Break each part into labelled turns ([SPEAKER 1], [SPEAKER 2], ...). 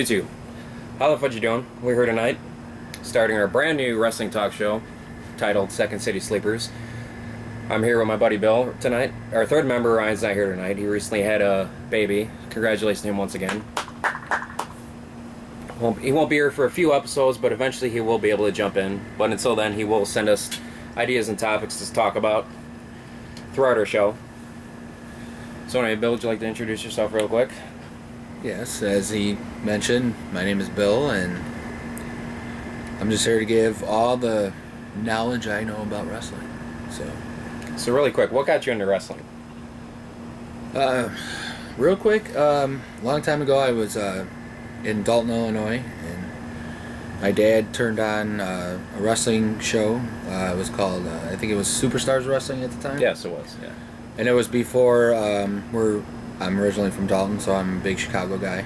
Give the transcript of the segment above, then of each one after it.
[SPEAKER 1] YouTube. How the fudge you doing? We're here tonight, starting our brand new wrestling talk show titled Second City Sleepers. I'm here with my buddy Bill tonight. Our third member, Ryan's not here tonight. He recently had a baby. Congratulations to him once again. He won't be here for a few episodes, but eventually he will be able to jump in. But until then, he will send us ideas and topics to talk about throughout our show. So anyway, Bill, would you like to introduce yourself real quick?
[SPEAKER 2] Yes, as he mentioned, my name is Bill, and I'm just here to give all the knowledge I know about wrestling.
[SPEAKER 1] So really quick, what got you into wrestling?
[SPEAKER 2] Real quick, long time ago I was in Dalton, Illinois, and my dad turned on a wrestling show. It was called, I think it was Superstars Wrestling at the time.
[SPEAKER 1] Yes, it was, yeah.
[SPEAKER 2] And it was before, I'm originally from Dalton, so I'm a big Chicago guy.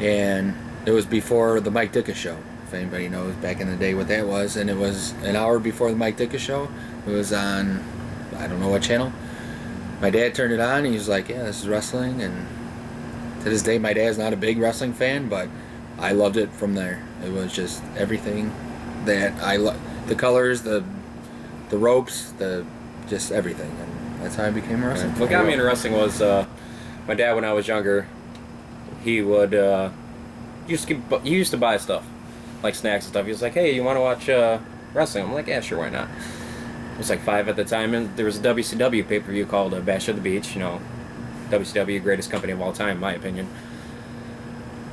[SPEAKER 2] And it was before the Mike Dickus show, if anybody knows back in the day what that was. And it was an hour before the Mike Dickus show. It was on, I don't know what channel. My dad turned it on, and he was like, yeah, this is wrestling. And to this day, my dad's not a big wrestling fan, but I loved it from there. It was just everything that I love. The colors, the ropes, just everything. And that's how I became a wrestling fan.
[SPEAKER 1] What got me into wrestling was my dad, when I was younger, he would he used to buy stuff, like snacks and stuff. He was like, hey, you want to watch wrestling? I'm like, yeah, sure, why not? I was like 5 at the time, and there was a WCW pay-per-view called Bash at the Beach, you know, WCW, greatest company of all time, in my opinion.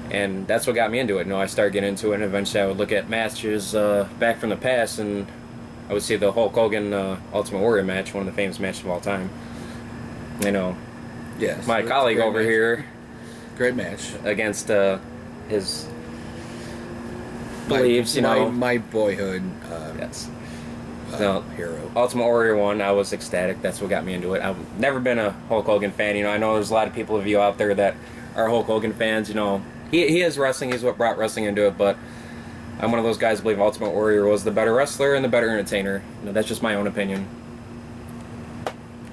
[SPEAKER 1] And that's what got me into it. You know, I started getting into it, and eventually I would look at matches back from the past, and I would see the Hulk Hogan Ultimate Warrior match, one of the famous matches of all time. You know,
[SPEAKER 2] yes,
[SPEAKER 1] my colleague over here,
[SPEAKER 2] great match
[SPEAKER 1] against his beliefs, you know.
[SPEAKER 2] My boyhood
[SPEAKER 1] yes.
[SPEAKER 2] hero.
[SPEAKER 1] Ultimate Warrior 1, I was ecstatic. That's what got me into it. I've never been a Hulk Hogan fan. You know, I know there's a lot of people of you out there that are Hulk Hogan fans. You know, he is wrestling. He's what brought wrestling into it. But I'm one of those guys who believe Ultimate Warrior was the better wrestler and the better entertainer. You know, that's just my own opinion.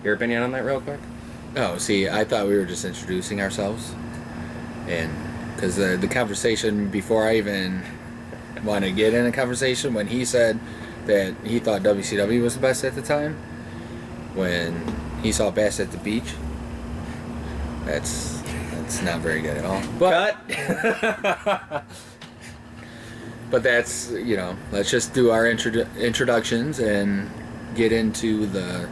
[SPEAKER 1] Your opinion on that real quick?
[SPEAKER 2] Oh, see, I thought we were just introducing ourselves. And because the conversation before I even want to get in a conversation, when he said that he thought WCW was the best at the time, when he saw Bash at the Beach, that's not very good at all. But but that's, you know, let's just do our introductions and get into the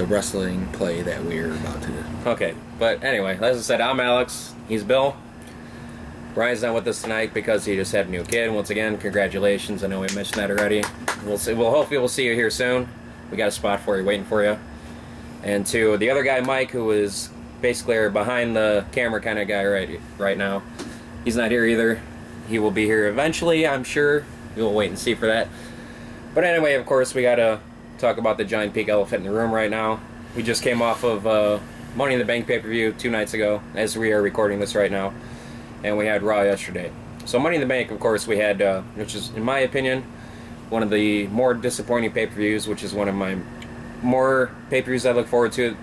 [SPEAKER 2] wrestling play that we're about to do.
[SPEAKER 1] Okay, but anyway, as I said, I'm Alex. He's Bill. Ryan's not with us tonight because he just had a new kid. Once again, congratulations. I know we mentioned that already. We'll see. Hopefully we'll see you here soon. We got a spot for you, waiting for you. And to the other guy, Mike, who is basically our behind the camera kind of guy right now. He's not here either. He will be here eventually, I'm sure. We'll wait and see for that. But anyway, of course, we got to talk about the giant pink elephant in the room right now. We just came off of Money in the Bank pay-per-view 2 nights ago, as we are recording this right now. And we had Raw yesterday. So Money in the Bank, of course, we had, which is, in my opinion, one of the more disappointing pay-per-views, which is one of my more pay-per-views I look forward to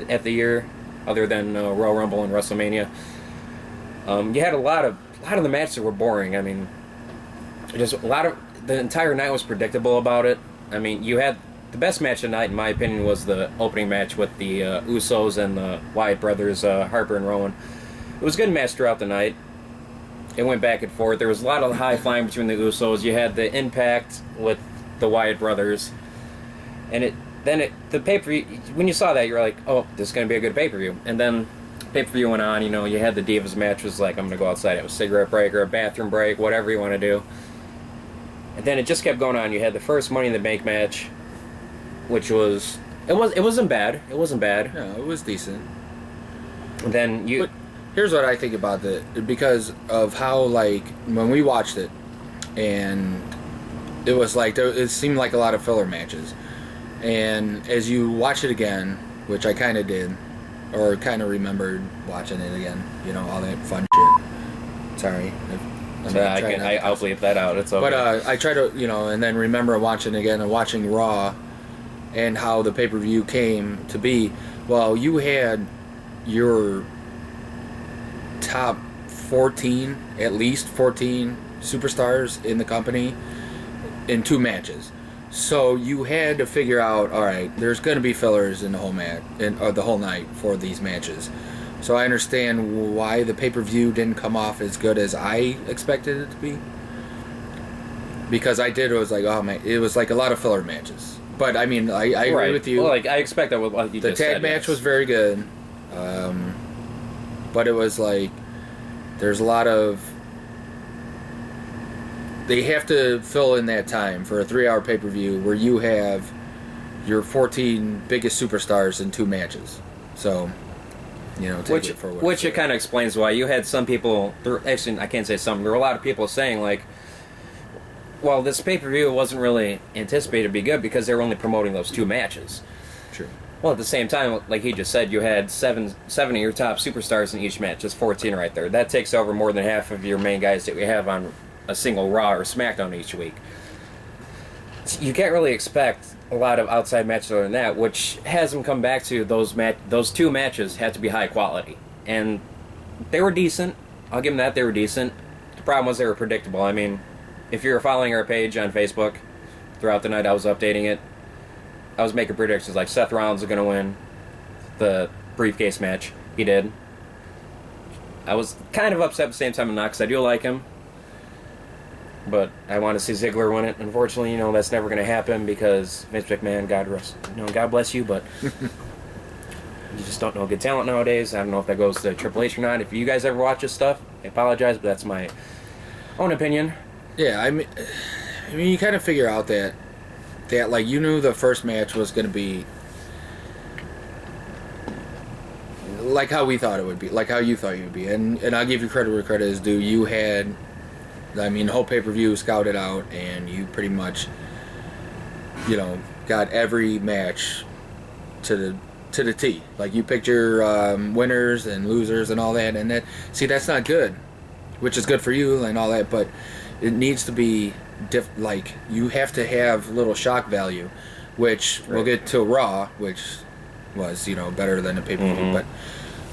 [SPEAKER 1] at the year, other than Royal Rumble and WrestleMania. You had a lot of the matches that were boring. I mean, just the entire night was predictable about it. I mean, you had the best match of the night, in my opinion, was the opening match with the Usos and the Wyatt brothers, Harper and Rowan. It was a good match throughout the night. It went back and forth. There was a lot of high flying between the Usos. You had the Impact with the Wyatt brothers, and the pay-per-view. When you saw that, you were like, "Oh, this is going to be a good pay-per-view." And then pay-per-view went on. You know, you had the Divas match. Was like, "I'm going to go outside, have a cigarette break or a bathroom break, whatever you want to do." And then it just kept going on. You had the first Money in the Bank match, which was it wasn't bad. It wasn't bad.
[SPEAKER 2] No, it was decent.
[SPEAKER 1] And then you.
[SPEAKER 2] But here's what I think about it, because of how, like, when we watched it, and it was like, it seemed like a lot of filler matches. And as you watch it again, which I kind of did, or kind of remembered watching it again, you know, all that fun shit. Sorry.
[SPEAKER 1] I'll bleep that out. It's okay.
[SPEAKER 2] But I try to, you know, and then remember watching it again and watching Raw and how the pay-per-view came to be. Well, you had your top 14, at least 14 superstars in the company in 2 matches. So you had to figure out, all right, there's going to be fillers in the whole match, or the whole night for these matches. So I understand why the pay-per-view didn't come off as good as I expected it to be. Because it was like, oh man, it was like a lot of filler matches. But I mean, I agree with you.
[SPEAKER 1] Well, like I expect that with what you
[SPEAKER 2] the
[SPEAKER 1] just
[SPEAKER 2] tag
[SPEAKER 1] said,
[SPEAKER 2] match
[SPEAKER 1] yes.
[SPEAKER 2] was very good, but it was like there's a lot of they have to fill in that time for a 3-hour pay-per-view where you have your 14 biggest superstars in 2 matches. So, take it for what
[SPEAKER 1] which it kind of explains why you had some people. Actually, I can't say some. There were a lot of people saying like, well, this pay-per-view wasn't really anticipated to be good because they were only promoting those 2 matches.
[SPEAKER 2] True.
[SPEAKER 1] Well, at the same time, like he just said, you had seven of your top superstars in each match. Just 14 right there. That takes over more than half of your main guys that we have on a single Raw or SmackDown each week. You can't really expect a lot of outside matches other than that, which has them come back to those 2 matches had to be high quality. And they were decent. I'll give them that. They were decent. The problem was they were predictable. I mean, if you were following our page on Facebook, throughout the night I was updating it. I was making predictions like Seth Rollins is going to win the briefcase match. He did. I was kind of upset at the same time not because I do like him. But I want to see Ziggler win it. Unfortunately, that's never going to happen because Vince McMahon, God bless you, but you just don't know good talent nowadays. I don't know if that goes to Triple H or not. If you guys ever watch this stuff, I apologize, but that's my own opinion.
[SPEAKER 2] Yeah, I mean, you kind of figure out that like you knew the first match was going to be like how we thought it would be, like how you thought it would be, and I'll give you credit where credit is due. You had, the whole pay-per-view scouted out, and you pretty much, got every match to the T. Like you picked your winners and losers and all that, and that's not good, which is good for you and all that, but it needs to be like you have to have little shock value, which we'll get to Raw, which was better than the pay-per-view.
[SPEAKER 1] Mm-hmm.
[SPEAKER 2] But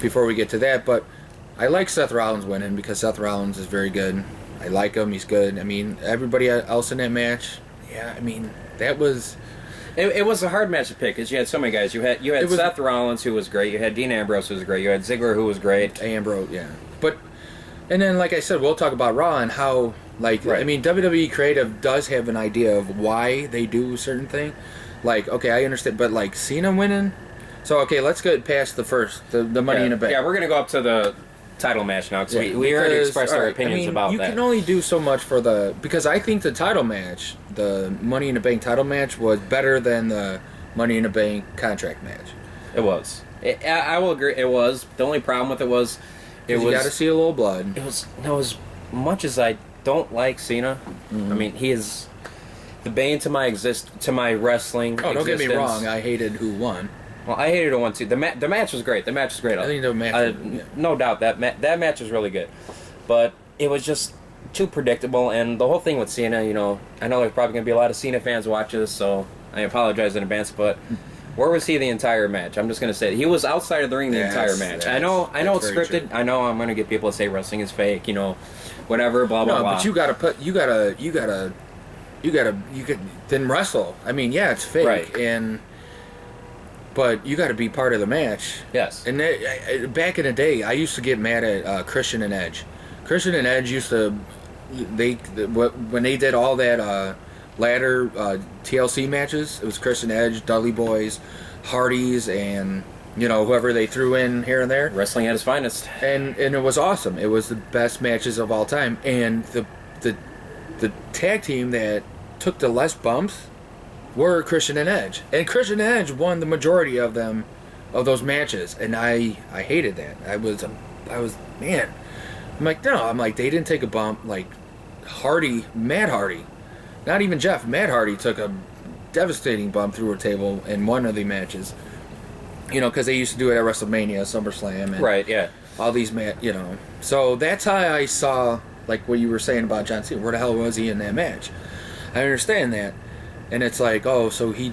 [SPEAKER 2] before we get to that, but I like Seth Rollins winning because Seth Rollins is very good. I like him. He's good. I mean, everybody else in that match, yeah. I mean, that was.
[SPEAKER 1] It was a hard match to pick because you had so many guys. You had Seth Rollins, who was great. You had Dean Ambrose, who was great. You had Ziggler, who was great.
[SPEAKER 2] Ambrose, yeah. And then, like I said, we'll talk about Raw and how, like, right. I mean, WWE Creative does have an idea of why they do a certain thing. Like, okay, I understand, but, like, Cena winning? So, okay, let's get past the Money in the Bank.
[SPEAKER 1] Yeah, we're going to go up to the title match now because we already expressed our opinions about that.
[SPEAKER 2] You can only do so much for because I think the title match, the Money in the Bank title match, was better than the Money in the Bank contract match.
[SPEAKER 1] It was. I will agree. It was. The only problem with it was...
[SPEAKER 2] You got to see a little blood.
[SPEAKER 1] It was as much as I don't like Cena. Mm-hmm. I mean, he is the bane to my wrestling.
[SPEAKER 2] Oh, don't get me wrong. I hated who won.
[SPEAKER 1] Well, I hated who won too. The match was great. The match was great.
[SPEAKER 2] I think the match.
[SPEAKER 1] No doubt that match was really good, but it was just too predictable. And the whole thing with Cena, I know there's probably going to be a lot of Cena fans watching this, so I apologize in advance, but. Where was he the entire match? I'm just going to say he was outside of the ring the entire match. I know it's scripted. True. I know I'm going to get people to say wrestling is fake, whatever, blah blah blah.
[SPEAKER 2] No, but you could then wrestle. I mean, yeah, it's fake,
[SPEAKER 1] right.
[SPEAKER 2] But you got to be part of the match.
[SPEAKER 1] Yes.
[SPEAKER 2] And back in the day, I used to get mad at Christian and Edge. Christian and Edge used to when they did all that. Ladder TLC matches. It was Christian Edge, Dudley Boys, Hardys, and whoever they threw in here and there.
[SPEAKER 1] Wrestling at its finest.
[SPEAKER 2] And it was awesome. It was the best matches of all time. And the tag team that took the less bumps were Christian and Edge. And Christian and Edge won the majority of those matches. And I hated that. I was man. I'm like they didn't take a bump like Matt Hardy. Not even Jeff. Matt Hardy took a devastating bump through a table in one of the matches. Because they used to do it at WrestleMania, SummerSlam, and
[SPEAKER 1] right, yeah,
[SPEAKER 2] all these So that's how I saw, like what you were saying about John Cena. Where the hell was he in that match? I understand that, and it's like, oh, so he,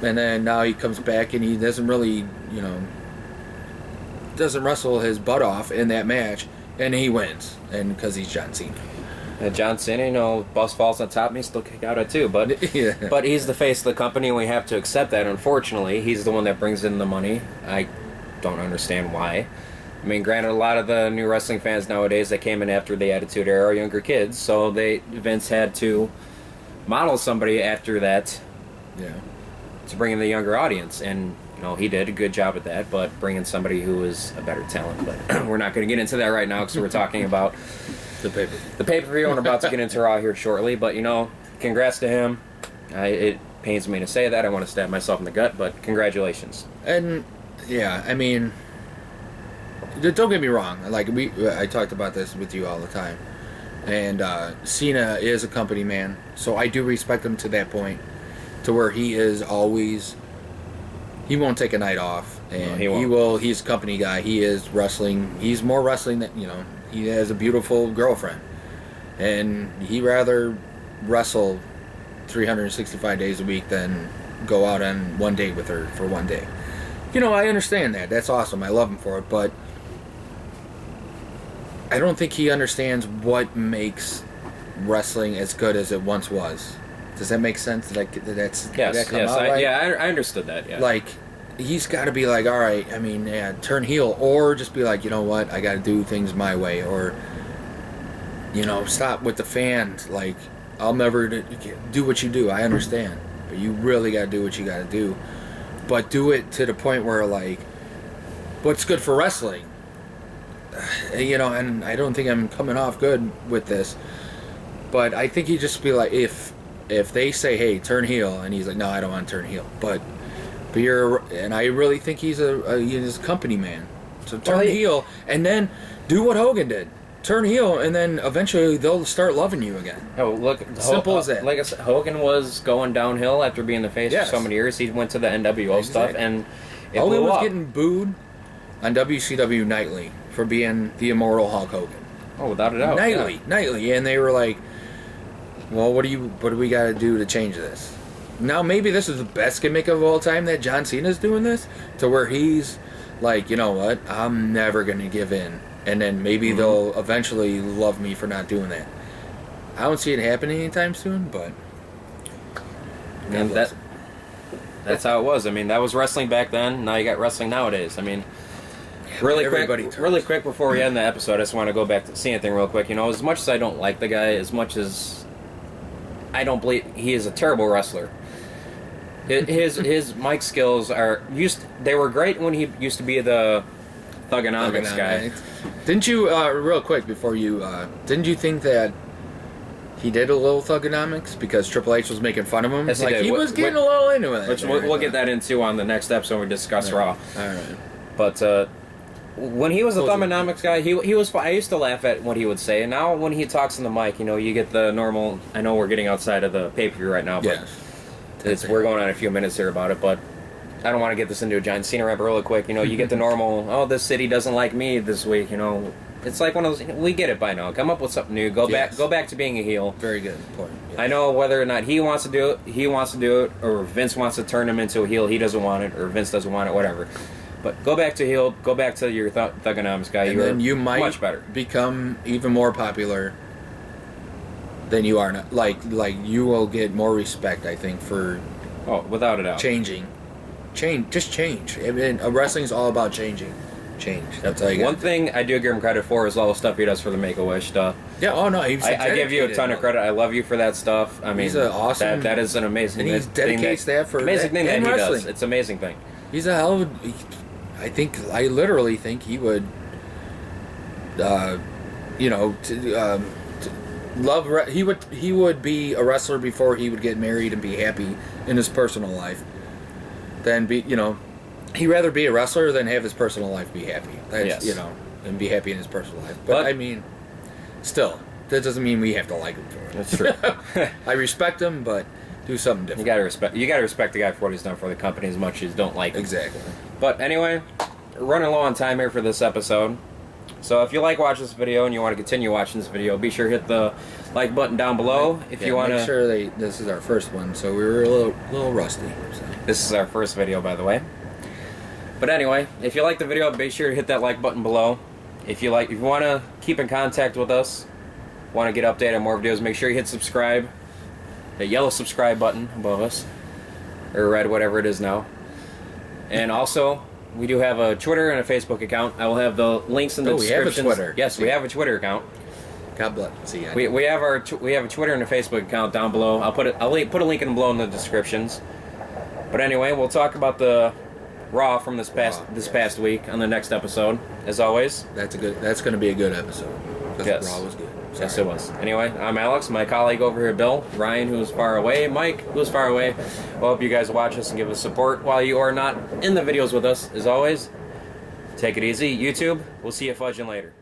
[SPEAKER 2] and then now he comes back and he doesn't really, doesn't wrestle his butt off in that match. and he wins, and because he's John Cena.
[SPEAKER 1] And John Cena, you know, bus falls on top, and he still kick out at too. But
[SPEAKER 2] Yeah.
[SPEAKER 1] but he's the face of the company, and we have to accept that. Unfortunately, he's the one that brings in the money. I don't understand why. I mean, granted, a lot of the new wrestling fans nowadays that came in after the Attitude Era are younger kids, so Vince had to model somebody after that
[SPEAKER 2] Yeah.
[SPEAKER 1] to bring in the younger audience, and you know he did a good job at that. But bringing somebody who is a better talent, but we're not going to get into that right now because we're talking about
[SPEAKER 2] The paper.
[SPEAKER 1] the pay-per-view, and we're about to get into Raw here shortly. But you know, congrats to him. It pains me to say that. I want to stab myself in the gut, but congratulations.
[SPEAKER 2] And yeah, I mean, don't get me wrong. Like I talked about this with you all the time, and Cena is a company man, so I do respect him to that point, to where he is always. He won't take a night off, and
[SPEAKER 1] No, he won't.
[SPEAKER 2] he will. He's a company guy. He is wrestling. He's more wrestling than He has a beautiful girlfriend, and he rather wrestle 365 days a week than go out on one date with her for one day. I understand that. That's awesome. I love him for it, but I don't think he understands what makes wrestling as good as it once was. Does that make sense? Did that come out right?
[SPEAKER 1] I understood that. Yeah,
[SPEAKER 2] Like, he's got to be like, all right, I mean, yeah, turn heel, or just be like, you know what, I got to do things my way, or, stop with the fans. Like, I'll never do what you do. I understand, but you really got to do what you got to do, but do it to the point where, like, what's good for wrestling. And I don't think I'm coming off good with this, but I think you just be like, if they say, hey, turn heel, and he's like, no, I don't want to turn heel, but I really think he's a company man. So turn heel, and then do what Hogan did. Turn heel, and then eventually they'll start loving you again.
[SPEAKER 1] Oh, look,
[SPEAKER 2] Simple as that.
[SPEAKER 1] Like I said, Hogan was going downhill after being the face for so many years. He went to the NWO stuff, and it
[SPEAKER 2] Hogan
[SPEAKER 1] blew
[SPEAKER 2] was
[SPEAKER 1] up.
[SPEAKER 2] getting booed on WCW nightly for being the immortal Hulk Hogan.
[SPEAKER 1] Oh, without a doubt.
[SPEAKER 2] Nightly, and they were like, well, what do we got to do to change this? Now maybe this is the best gimmick of all time that John Cena's doing this, to where he's like, you know what, I'm never going to give in. And then maybe they'll eventually love me for not doing that. I don't see it happening anytime soon, but...
[SPEAKER 1] And that's how it was. I mean, that was wrestling back then. Now you got wrestling nowadays. I mean, really quick before we end the episode, I just want to go back to Cena thing real quick. As much as I don't like the guy, as much as I don't believe he is a terrible wrestler. His mic skills they were great when he used to be the Thugonomics guy.
[SPEAKER 2] Didn't you, real quick before you, didn't you think that he did a little Thugonomics because Triple H was making fun of him?
[SPEAKER 1] Yes,
[SPEAKER 2] he was getting a little into it.
[SPEAKER 1] Which we'll get that into on the next episode when we discuss Raw.
[SPEAKER 2] All right.
[SPEAKER 1] But when he was a Thugonomics guy, he was. I used to laugh at what he would say. And now when he talks in the mic, you get the normal. I know we're getting outside of the pay-per-view right now, but we're going on a few minutes here about it. But I don't want to get this into a John Cena rap really quick. You get the normal. Oh, this city doesn't like me this week. It's like one of those. We get it by now. Come up with something new. Go back to being a heel.
[SPEAKER 2] Very good point. Yes.
[SPEAKER 1] I know whether or not he wants to do it, or Vince wants to turn him into a heel. He doesn't want it, or Vince doesn't want it. Whatever. But go back to heel. Go back to your Thugonomics guy.
[SPEAKER 2] And then you might
[SPEAKER 1] much better.
[SPEAKER 2] Become even more popular than you are now. Like you will get more respect, I think, for
[SPEAKER 1] without a doubt.
[SPEAKER 2] Changing. Just change. I mean, wrestling's all about changing. Change. That's all you
[SPEAKER 1] One thing I do give him credit for is all the stuff he does for the Make-A-Wish stuff.
[SPEAKER 2] Yeah,
[SPEAKER 1] I give you a ton of credit. I love you for that stuff. I mean,
[SPEAKER 2] he's awesome.
[SPEAKER 1] That is an amazing
[SPEAKER 2] thing. And he dedicates that for
[SPEAKER 1] amazing thing that he
[SPEAKER 2] wrestling.
[SPEAKER 1] does. It's an amazing thing.
[SPEAKER 2] He's a hell of a... I literally think he would, love... He would be a wrestler before he would get married and be happy in his personal life. Then he'd rather be a wrestler than have his personal life be happy. That's, and be happy in his personal life. But I mean, still, that doesn't mean we have to like him for it.
[SPEAKER 1] That's true.
[SPEAKER 2] I respect him, but do something different.
[SPEAKER 1] You gotta respect the guy for what he's done for the company as much as you don't like him.
[SPEAKER 2] Exactly.
[SPEAKER 1] But anyway, we're running low on time here for this episode. So if you like watching this video and you want to continue watching this video, be sure to hit the like button down below. If you want to
[SPEAKER 2] make sure this is our first one, so we were a little rusty. So.
[SPEAKER 1] This is our first video, by the way. But anyway, if you like the video, be sure to hit that like button below. if you want to keep in contact with us, want to get updated on more videos, make sure you hit subscribe, the yellow subscribe button above us, or red, whatever it is now. And also, we do have a Twitter and a Facebook account. I will have the links in the descriptions.
[SPEAKER 2] We have a Twitter.
[SPEAKER 1] Yes, we have a Twitter account.
[SPEAKER 2] God bless. See,
[SPEAKER 1] we have a Twitter and a Facebook account down below. I'll put a link in below in the descriptions. But anyway, we'll talk about the Raw from this past week on the next episode. As always,
[SPEAKER 2] that's going to be a good episode. Because Raw was good. Sorry.
[SPEAKER 1] Yes, it was. Anyway, I'm Alex. My colleague over here, Bill, Ryan, who's far away, Mike, who's far away. Well, hope you guys watch us and give us support while you are not in the videos with us. As always, take it easy. YouTube, we'll see you fudging later.